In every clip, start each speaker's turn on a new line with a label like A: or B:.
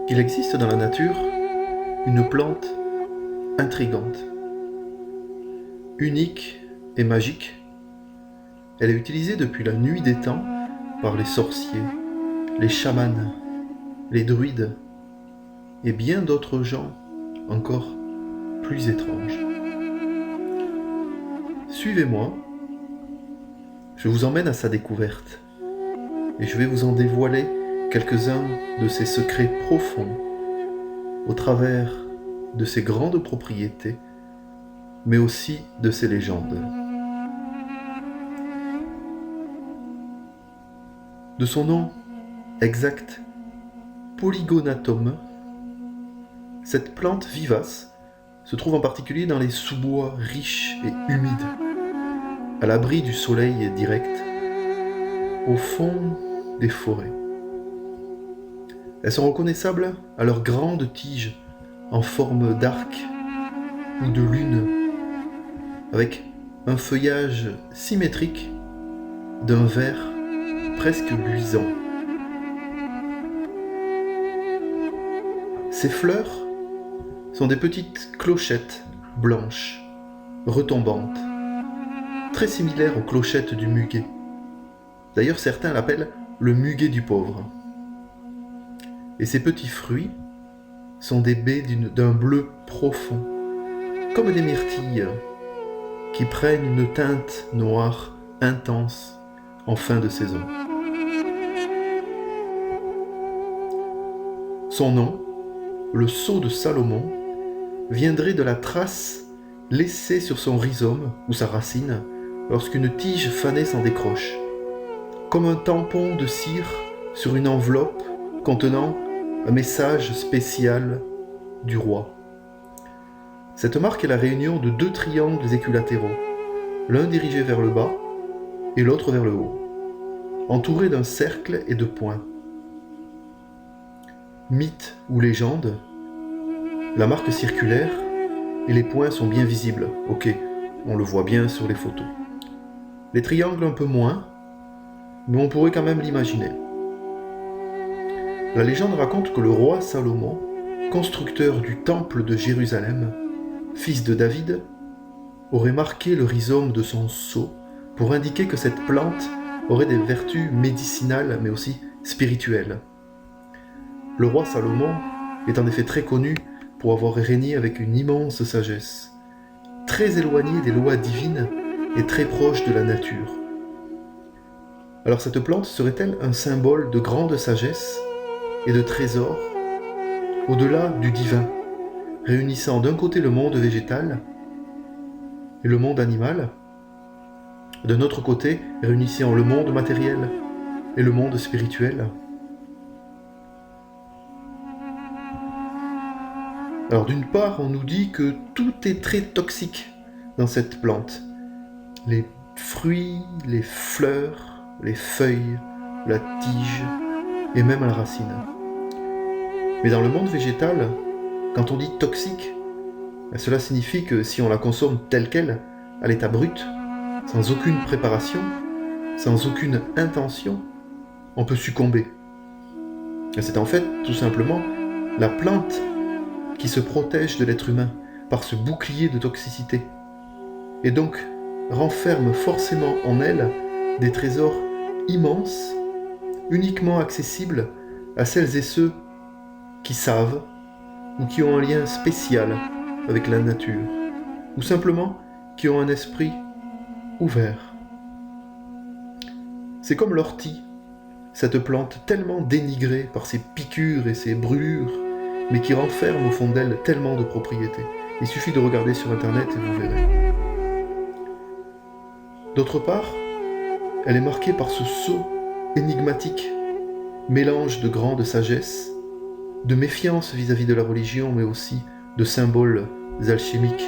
A: Il existe dans la nature une plante intrigante, unique et magique. Elle est utilisée depuis la nuit des temps par les sorciers, les chamans, les druides et bien d'autres gens encore plus étranges. Suivez-moi, je vous emmène à sa découverte et je vais vous en dévoiler quelques-uns de ses secrets profonds au travers de ses grandes propriétés, mais aussi de ses légendes. De son nom exact, Polygonatum, cette plante vivace se trouve en particulier dans les sous-bois riches et humides, à l'abri du soleil direct, au fond des forêts. Elles sont reconnaissables à leurs grandes tiges en forme d'arc ou de lune, avec un feuillage symétrique d'un vert presque luisant. Ces fleurs sont des petites clochettes blanches, retombantes, très similaires aux clochettes du muguet. D'ailleurs, certains l'appellent le muguet du pauvre. Et ces petits fruits sont des baies d'un bleu profond, comme des myrtilles qui prennent une teinte noire intense en fin de saison. Son nom, le sceau de Salomon, viendrait de la trace laissée sur son rhizome ou sa racine lorsqu'une tige fanée s'en décroche, comme un tampon de cire sur une enveloppe contenant un message spécial du roi. Cette marque est la réunion de deux triangles équilatéraux, l'un dirigé vers le bas et l'autre vers le haut, entourés d'un cercle et de points. Mythe ou légende, la marque circulaire et les points sont bien visibles. Ok, on le voit bien sur les photos. Les triangles un peu moins, mais on pourrait quand même l'imaginer. La légende raconte que le roi Salomon, constructeur du temple de Jérusalem, fils de David, aurait marqué le rhizome de son sceau pour indiquer que cette plante aurait des vertus médicinales mais aussi spirituelles. Le roi Salomon est en effet très connu pour avoir régné avec une immense sagesse, très éloigné des lois divines et très proche de la nature. Alors cette plante serait-elle un symbole de grande sagesse et de trésors au-delà du divin, réunissant d'un côté le monde végétal et le monde animal, d'un autre côté réunissant le monde matériel et le monde spirituel? Alors d'une part, on nous dit que tout est très toxique dans cette plante. Les fruits, les fleurs, les feuilles, la tige et même la racine. Mais dans le monde végétal, quand on dit toxique, cela signifie que si on la consomme telle qu'elle, à l'état brut, sans aucune préparation, sans aucune intention, on peut succomber. Et c'est en fait tout simplement la plante qui se protège de l'être humain par ce bouclier de toxicité, et donc renferme forcément en elle des trésors immenses, uniquement accessibles à celles et ceux qui savent ou qui ont un lien spécial avec la nature, ou simplement qui ont un esprit ouvert. C'est comme l'ortie, cette plante tellement dénigrée par ses piqûres et ses brûlures, mais qui renferme au fond d'elle tellement de propriétés. Il suffit de regarder sur internet et vous verrez. D'autre part, elle est marquée par ce sceau énigmatique, mélange de grande sagesse, de méfiance vis-à-vis de la religion, mais aussi de symboles alchimiques.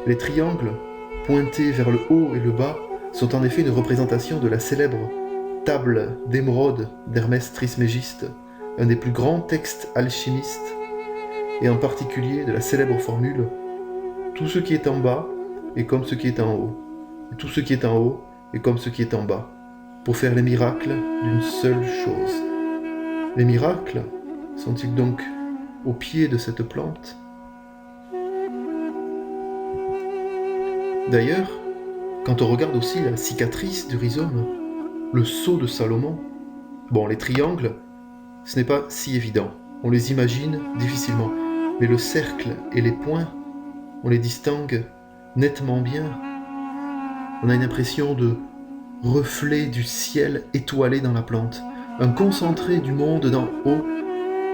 A: Les triangles, pointés vers le haut et le bas, sont en effet une représentation de la célèbre table d'émeraude d'Hermès Trismégiste, un des plus grands textes alchimistes, et en particulier de la célèbre formule « Tout ce qui est en bas est comme ce qui est en haut, et tout ce qui est en haut est comme ce qui est en bas, pour faire les miracles d'une seule chose. » Les miracles, sont-ils donc au pied de cette plante? D'ailleurs, quand on regarde aussi la cicatrice du rhizome, le sceau de Salomon, bon, les triangles, ce n'est pas si évident. On les imagine difficilement. Mais le cercle et les points, on les distingue nettement bien. On a une impression de reflet du ciel étoilé dans la plante. Un concentré du monde d'en haut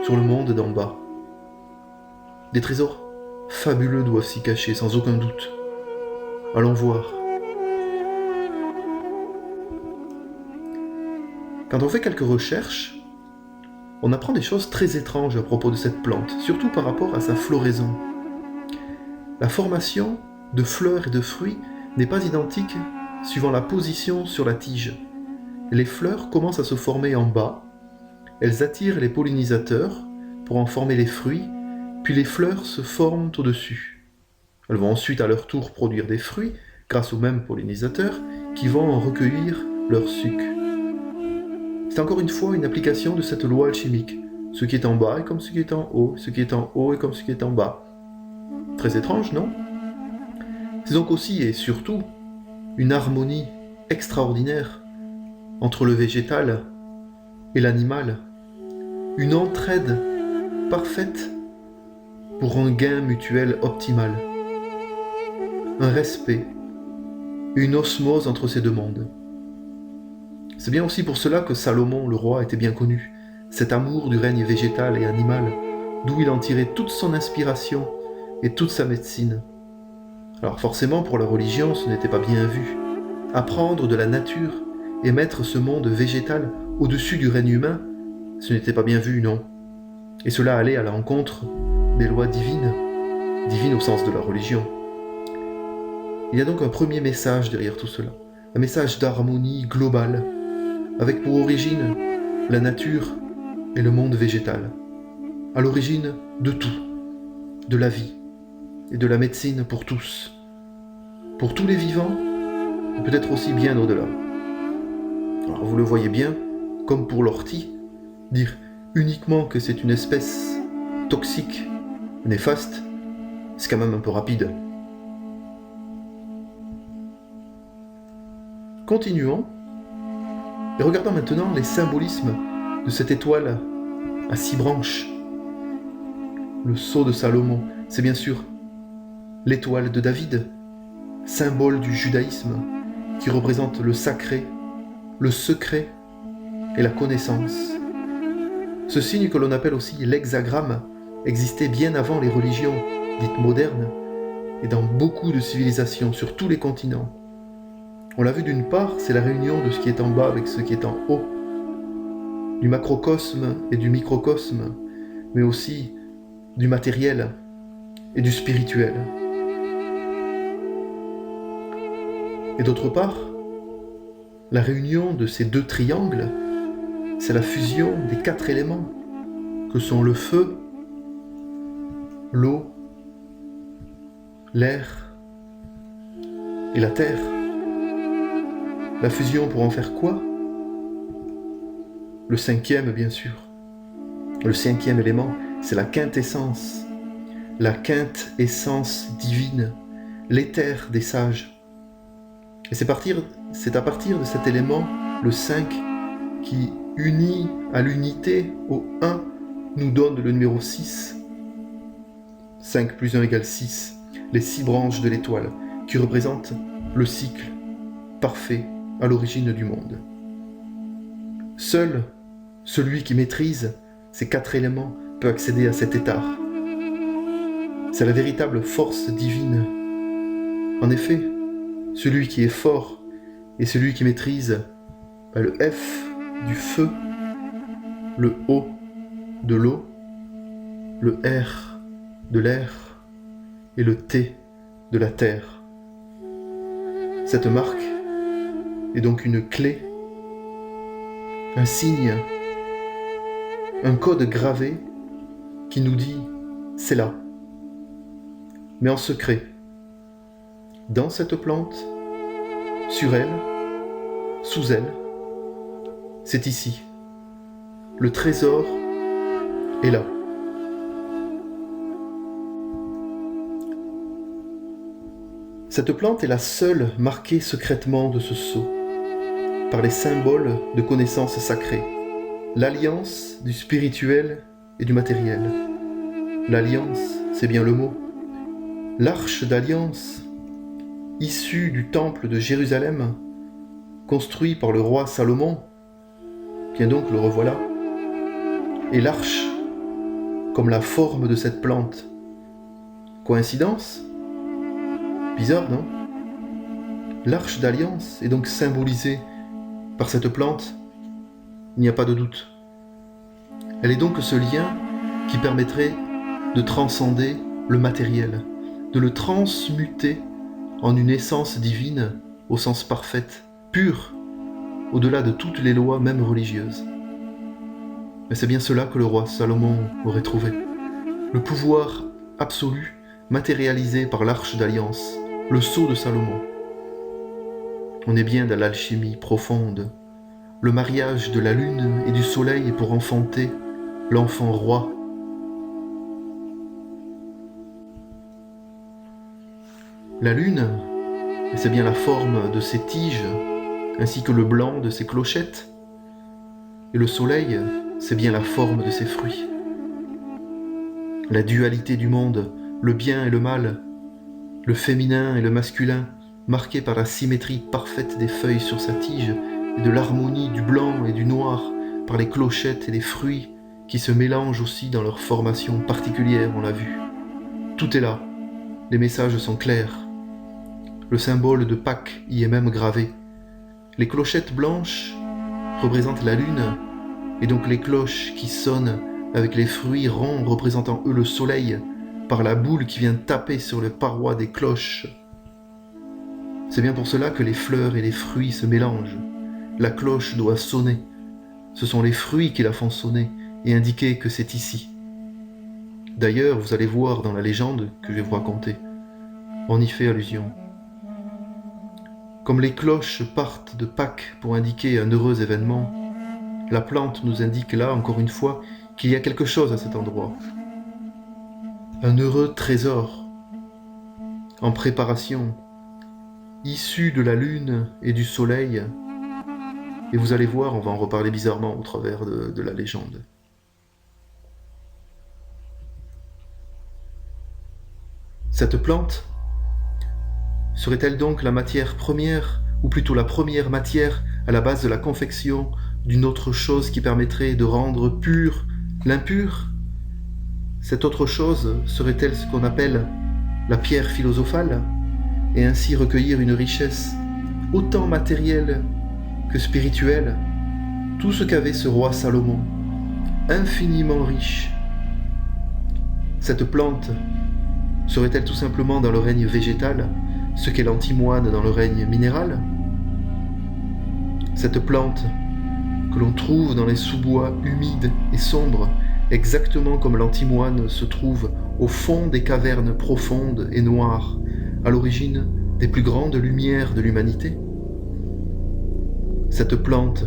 A: sur le monde d'en bas. Des trésors fabuleux doivent s'y cacher, sans aucun doute. Allons voir. Quand on fait quelques recherches, on apprend des choses très étranges à propos de cette plante, surtout par rapport à sa floraison. La formation de fleurs et de fruits n'est pas identique suivant la position sur la tige. Les fleurs commencent à se former en bas, elles attirent les pollinisateurs pour en former les fruits, puis les fleurs se forment au-dessus. Elles vont ensuite à leur tour produire des fruits grâce aux mêmes pollinisateurs qui vont en recueillir leur sucre. C'est encore une fois une application de cette loi alchimique. Ce qui est en bas est comme ce qui est en haut, ce qui est en haut est comme ce qui est en bas. Très étrange, non? C'est donc aussi et surtout une harmonie extraordinaire entre le végétal et l'animal, une entraide parfaite pour un gain mutuel optimal, un respect, une osmose entre ces deux mondes. C'est bien aussi pour cela que Salomon, le roi, était bien connu, cet amour du règne végétal et animal, d'où il en tirait toute son inspiration et toute sa médecine. Alors forcément, pour la religion, ce n'était pas bien vu. Apprendre de la nature et mettre ce monde végétal au-dessus du règne humain, ce n'était pas bien vu, non. Et cela allait à l'encontre des lois divines, divines au sens de la religion. Il y a donc un premier message derrière tout cela, un message d'harmonie globale, avec pour origine la nature et le monde végétal, à l'origine de tout, de la vie et de la médecine pour tous les vivants, et peut-être aussi bien au-delà. Alors vous le voyez bien, comme pour l'ortie, dire uniquement que c'est une espèce toxique, néfaste, c'est quand même un peu rapide. Continuons, et regardons maintenant les symbolismes de cette étoile à 6 branches. Le sceau de Salomon, c'est bien sûr l'étoile de David, symbole du judaïsme, qui représente le sacré, le secret et la connaissance. Ce signe que l'on appelle aussi l'hexagramme existait bien avant les religions dites modernes et dans beaucoup de civilisations sur tous les continents. On l'a vu d'une part, c'est la réunion de ce qui est en bas avec ce qui est en haut, du macrocosme et du microcosme, mais aussi du matériel et du spirituel. Et d'autre part, la réunion de ces deux triangles, c'est la fusion des 4 éléments, que sont le feu, l'eau, l'air et la terre. La fusion pour en faire quoi? Le 5e, bien sûr. Le 5e élément, c'est la quintessence, la quintessence divine, l'éther des sages. Et c'est à partir de cet élément, le 5, qui, uni à l'unité, au 1, nous donne le numéro 6. 5 plus 1 égale 6, les 6 branches de l'étoile, qui représentent le cycle parfait à l'origine du monde. Seul celui qui maîtrise ces 4 éléments peut accéder à cet état. C'est la véritable force divine. En effet, celui qui est fort et celui qui maîtrise le F du feu, le O de l'eau, le R de l'air et le T de la terre. Cette marque est donc une clé, un signe, un code gravé qui nous dit « c'est là ». Mais en secret, dans cette plante, sur elle, sous elle, c'est ici, le trésor est là. Cette plante est la seule marquée secrètement de ce sceau, par les symboles de connaissances sacrées, l'alliance du spirituel et du matériel. L'alliance, c'est bien le mot. L'arche d'alliance, issue du temple de Jérusalem, construit par le roi Salomon, bien donc le revoilà, et l'arche comme la forme de cette plante. Coïncidence ? Bizarre, non ? L'arche d'alliance est donc symbolisée par cette plante, il n'y a pas de doute. Elle est donc ce lien qui permettrait de transcender le matériel, de le transmuter en une essence divine au sens parfait, pure, au-delà de toutes les lois, même religieuses. Mais c'est bien cela que le roi Salomon aurait trouvé. Le pouvoir absolu matérialisé par l'arche d'alliance, le sceau de Salomon. On est bien dans l'alchimie profonde, le mariage de la lune et du soleil pour enfanter l'enfant roi. La lune, c'est bien la forme de ses tiges, ainsi que le blanc de ses clochettes, et le soleil, c'est bien la forme de ses fruits. La dualité du monde, le bien et le mal, le féminin et le masculin, marqués par la symétrie parfaite des feuilles sur sa tige et de l'harmonie du blanc et du noir par les clochettes et les fruits qui se mélangent aussi dans leur formation particulière, on l'a vu. Tout est là, les messages sont clairs. Le symbole de Pâques y est même gravé. Les clochettes blanches représentent la lune, et donc les cloches qui sonnent avec les fruits ronds représentant eux le soleil, par la boule qui vient taper sur les parois des cloches. C'est bien pour cela que les fleurs et les fruits se mélangent. La cloche doit sonner. Ce sont les fruits qui la font sonner et indiquer que c'est ici. D'ailleurs, vous allez voir dans la légende que je vais vous raconter, on y fait allusion. Comme les cloches partent de Pâques pour indiquer un heureux événement, la plante nous indique là, encore une fois, qu'il y a quelque chose à cet endroit. Un heureux trésor, en préparation, issu de la lune et du soleil, et vous allez voir, on va en reparler bizarrement au travers de la légende. Cette plante serait-elle donc la matière première, ou plutôt la première matière à la base de la confection d'une autre chose qui permettrait de rendre pur l'impur ? Cette autre chose serait-elle ce qu'on appelle la pierre philosophale, et ainsi recueillir une richesse autant matérielle que spirituelle, tout ce qu'avait ce roi Salomon, infiniment riche. Cette plante serait-elle tout simplement dans le règne végétal, ce qu'est l'antimoine dans le règne minéral ? Cette plante que l'on trouve dans les sous-bois humides et sombres, exactement comme l'antimoine se trouve au fond des cavernes profondes et noires, à l'origine des plus grandes lumières de l'humanité. Cette plante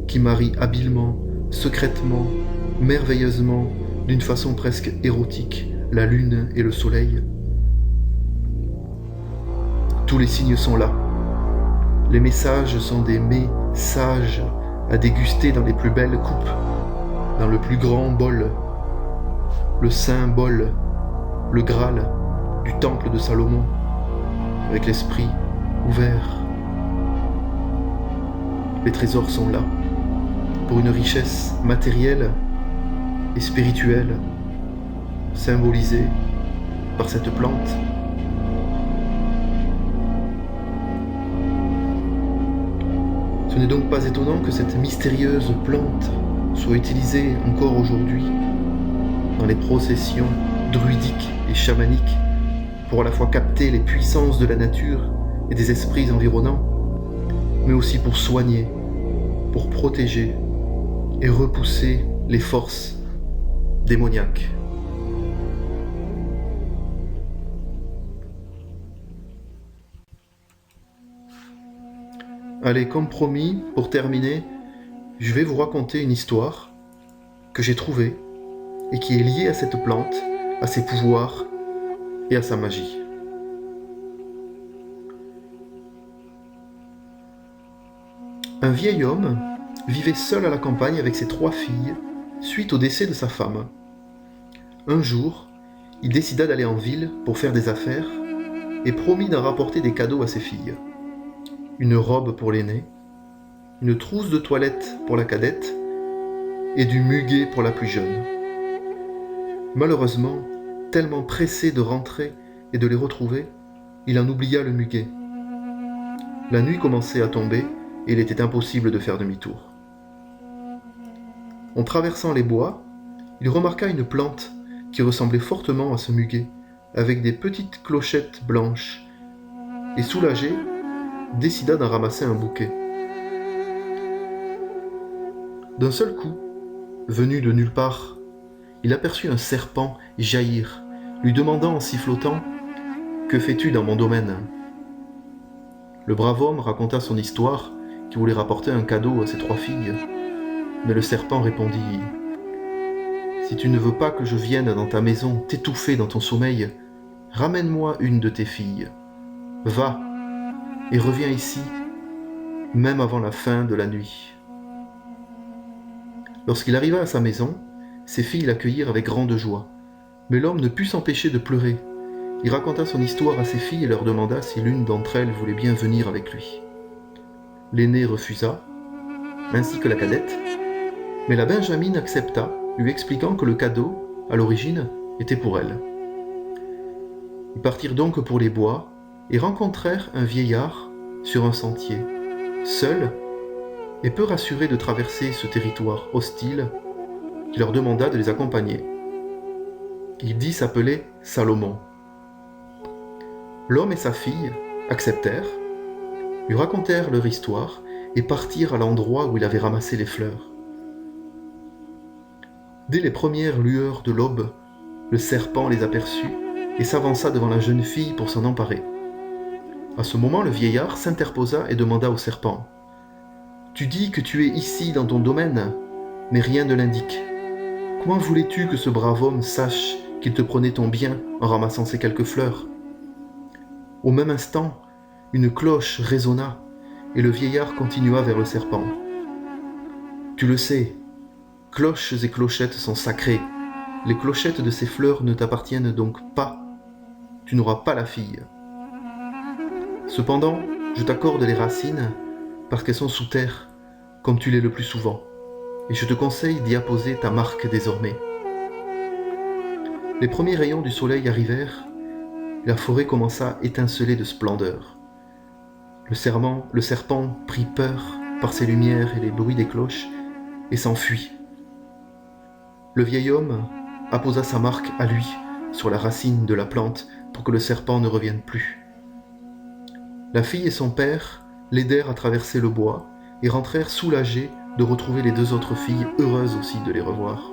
A: qui marie habilement, secrètement, merveilleusement, d'une façon presque érotique, la lune et le soleil. Tous les signes sont là. Les messages sont des mets sages à déguster dans les plus belles coupes, dans le plus grand bol, le saint bol, le Graal du temple de Salomon, avec l'esprit ouvert. Les trésors sont là, pour une richesse matérielle et spirituelle, symbolisée par cette plante. Ce n'est donc pas étonnant que cette mystérieuse plante soit utilisée encore aujourd'hui dans les processions druidiques et chamaniques pour à la fois capter les puissances de la nature et des esprits environnants, mais aussi pour soigner, pour protéger et repousser les forces démoniaques. Allez, comme promis, pour terminer, je vais vous raconter une histoire que j'ai trouvée et qui est lié à cette plante, à ses pouvoirs et à sa magie. Un vieil homme vivait seul à la campagne avec ses 3 filles suite au décès de sa femme. Un jour, il décida d'aller en ville pour faire des affaires et promit d'en rapporter des cadeaux à ses filles. Une robe pour l'aînée, une trousse de toilette pour la cadette et du muguet pour la plus jeune. Malheureusement, tellement pressé de rentrer et de les retrouver, il en oublia le muguet. La nuit commençait à tomber et il était impossible de faire demi-tour. En traversant les bois, il remarqua une plante qui ressemblait fortement à ce muguet, avec des petites clochettes blanches, et soulagé, décida d'en ramasser un bouquet. D'un seul coup, venu de nulle part, il aperçut un serpent jaillir, lui demandant en sifflotant « Que fais-tu dans mon domaine ?» Le brave homme raconta son histoire, qui voulait rapporter un cadeau à ses 3 filles. Mais le serpent répondit « Si tu ne veux pas que je vienne dans ta maison t'étouffer dans ton sommeil, ramène-moi une de tes filles. Va et reviens ici, même avant la fin de la nuit. » Lorsqu'il arriva à sa maison, ses filles l'accueillirent avec grande joie. Mais l'homme ne put s'empêcher de pleurer. Il raconta son histoire à ses filles et leur demanda si l'une d'entre elles voulait bien venir avec lui. L'aînée refusa, ainsi que la cadette, mais la Benjamine accepta, lui expliquant que le cadeau, à l'origine, était pour elle. Ils partirent donc pour les bois et rencontrèrent un vieillard sur un sentier, seul et peu rassuré de traverser ce territoire hostile, qui leur demanda de les accompagner. Il dit s'appeler Salomon. L'homme et sa fille acceptèrent, lui racontèrent leur histoire et partirent à l'endroit où il avait ramassé les fleurs. Dès les premières lueurs de l'aube, le serpent les aperçut et s'avança devant la jeune fille pour s'en emparer. À ce moment, le vieillard s'interposa et demanda au serpent « Tu dis que tu es ici dans ton domaine, mais rien ne l'indique. Comment voulais-tu que ce brave homme sache qu'il te prenait ton bien en ramassant ces quelques fleurs ?» Au même instant, une cloche résonna et le vieillard continua vers le serpent. « Tu le sais, cloches et clochettes sont sacrées. Les clochettes de ces fleurs ne t'appartiennent donc pas. Tu n'auras pas la fille. Cependant, je t'accorde les racines parce qu'elles sont sous terre, comme tu l'es le plus souvent, et je te conseille d'y apposer ta marque désormais. » Les premiers rayons du soleil arrivèrent, et la forêt commença à étinceler de splendeur. Le serpent prit peur par ces lumières et les bruits des cloches et s'enfuit. Le vieil homme apposa sa marque à lui sur la racine de la plante pour que le serpent ne revienne plus. La fille et son père l'aidèrent à traverser le bois et rentrèrent soulagés de retrouver les 2 autres filles, heureuses aussi de les revoir.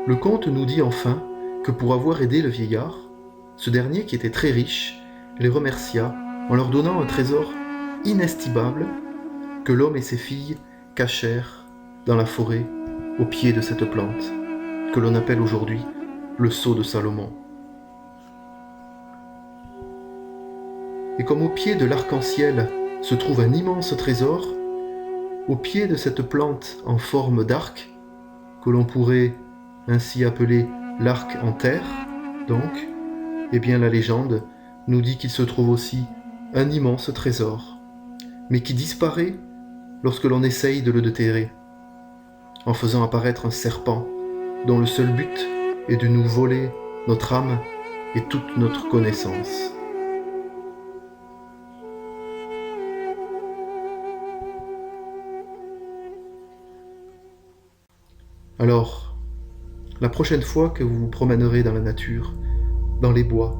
A: Le conte nous dit enfin que pour avoir aidé le vieillard, ce dernier, qui était très riche, les remercia en leur donnant un trésor inestimable que l'homme et ses filles cachèrent dans la forêt au pied de cette plante, que l'on appelle aujourd'hui le sceau de Salomon. Et comme au pied de l'arc-en-ciel se trouve un immense trésor, au pied de cette plante en forme d'arc, que l'on pourrait ainsi appeler l'arc en terre, donc, eh bien la légende nous dit qu'il se trouve aussi un immense trésor, mais qui disparaît lorsque l'on essaye de le déterrer, en faisant apparaître un serpent dont le seul but est de nous voler notre âme et toute notre connaissance. Alors, la prochaine fois que vous vous promènerez dans la nature, dans les bois,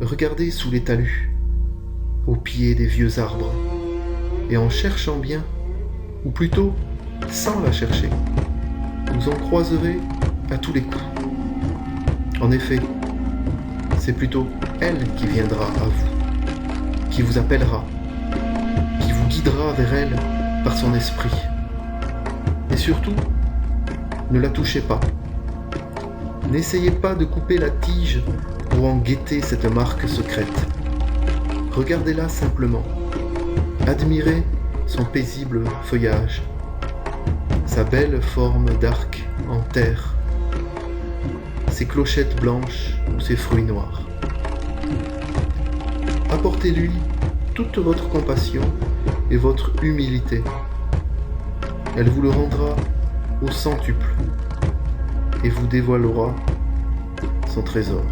A: regardez sous les talus, au pied des vieux arbres, et en cherchant bien, ou plutôt sans la chercher, vous en croiserez à tous les coups. En effet, c'est plutôt elle qui viendra à vous, qui vous appellera, qui vous guidera vers elle par son esprit. Et surtout, Ne la touchez pas. N'essayez pas de couper la tige pour en guetter cette marque secrète. Regardez-la simplement. Admirez son paisible feuillage, sa belle forme d'arc en terre, ses clochettes blanches ou ses fruits noirs. Apportez-lui toute votre compassion et votre humilité. Elle vous le rendra au centuple et vous dévoilera son trésor.